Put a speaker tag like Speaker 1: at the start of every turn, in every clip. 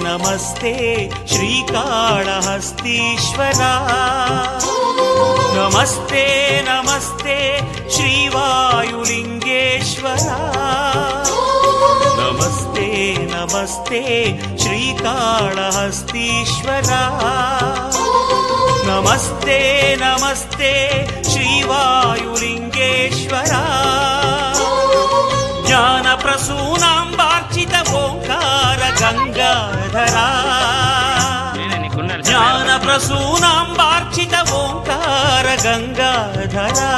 Speaker 1: नमस्ते श्रीकाळहस्तीश्वरा नमस्ते नमस्ते श्रीवायुलिङ्गेश्वरा नमस्ते नमस्ते श्रीकाळहस्तीश्वरा नमस्ते नमस्ते श्रीवायुलिङ्गेश्वरा ज्ञानप्रसूनाम्बार्चित ओंकार गंगाधरा ज्ञानप्रसूनाम्बार्चित ओंकार गंगाधरा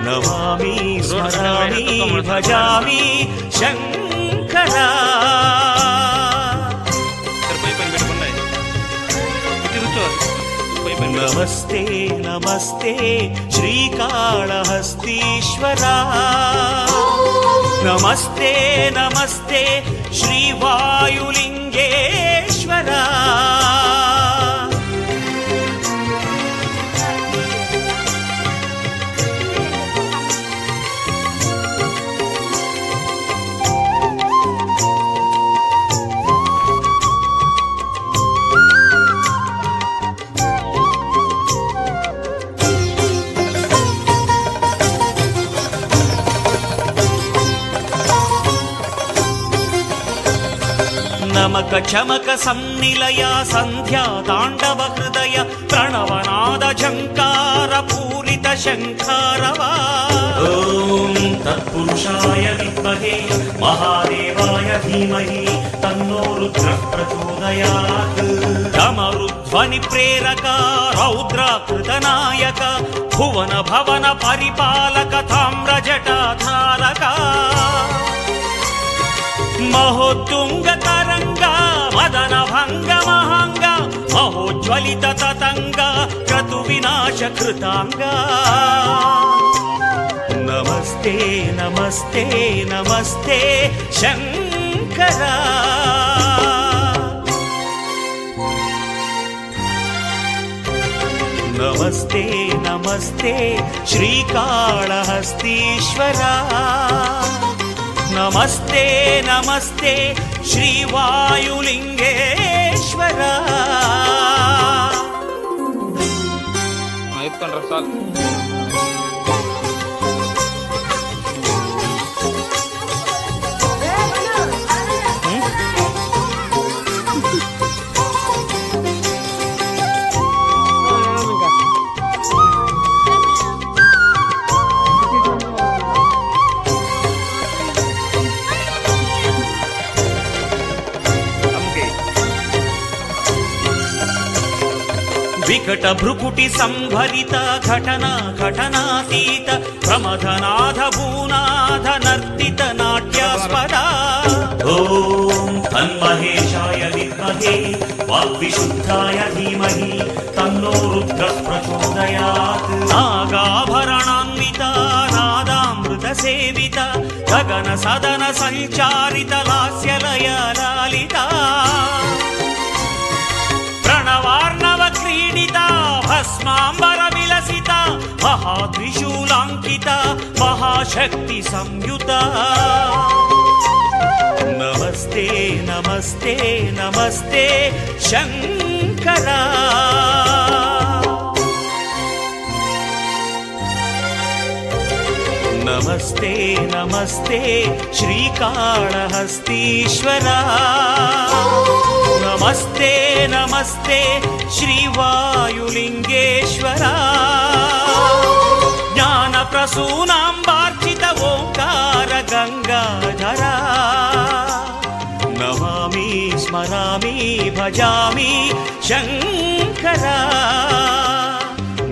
Speaker 1: नमामि स्मरामि भजामि शंकरा नमस्ते नमस्ते श्रीकाळहस्तीश्वरा नमस्ते नमस्ते श्रीवायुलिङ्गेश्वरा नमक चमक सन्निलय संध्या तांडव हृदय प्रणवनाद झंकार पूरित शंखारवा ओम तत्पुरुषाय विद्महे महादेवाय धीमहि तन्नो रुद्रः प्रचोदयात् डमरुध्वनि प्रेरक रौद्राकृतनायक भुवन भवन परिपालक ताम्रजटाधारक महोत्तुंग तरंग मदन भंग महांग महोज्वलित ततंग क्रतु विनाश कृतांग नमस्ते नमस्ते नमस्ते शंकरा नमस्ते नमस्ते श्रीकाळहस्तीश्वरा नमस्ते नमस्ते श्रीवायुलिङ्गेश्वरा विकट भ्रुकुटि संभरित घटना घटनातीत प्रमथनाथ भूनाथ नर्तित नाट्यास्पदा ओम तन्महेशाय विद्महे वाग्विशुद्धाय धीमहि तन्नो रुद्रः प्रचोदयात् नागाभरणान्विता नादामृत सेविता गगन सदन संचारित लास्यलय लालिता प्रणवार्णव क्रीडिता भस्मांबर विलसिता महात्रिशूलांकिता महाशक्ति संयुता नमस्ते नमस्ते नमस्ते शंकरा नमस्ते नमस्ते श्रीकाळहस्तीश्वरा नमस्ते नमस्ते श्रीवायुलिङ्गेश्वरा ज्ञानप्रसूनाम्बार्चित ओंकार गंगाधरा नमामि स्मरामि भजामि शंकरा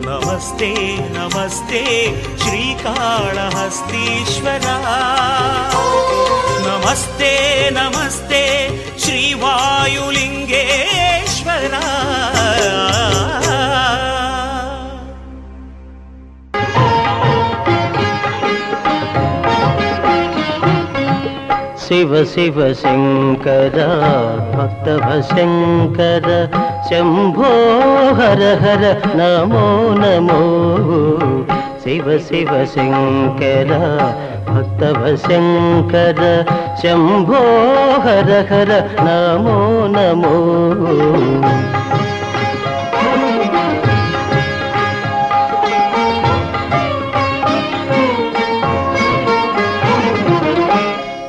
Speaker 1: नमस्ते नमस्ते श्रीकाळहस्तीश्वरा नमस्ते नमस्ते श्रीवायुलिङ्गेश्वरा
Speaker 2: शिव शिव शंकर भक्तभशंकर शंभो हर हर नमो नमो शिव शिव शंकर భక్తవ శంకర శంభో హర హర నమో నమో.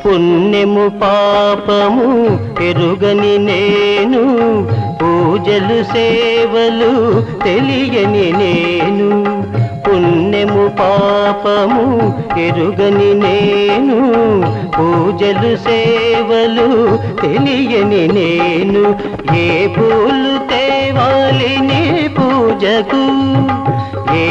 Speaker 2: పుణ్యము పాపము ఎరుగని నేను, పూజలు సేవలు తెలియని నేను. పుణ్యము పాపము ఎరుగని నేను, పూజలు సేవలు తెలియని నేను. ఏ పూలు తేవాలి నీ పూజకు, ఏ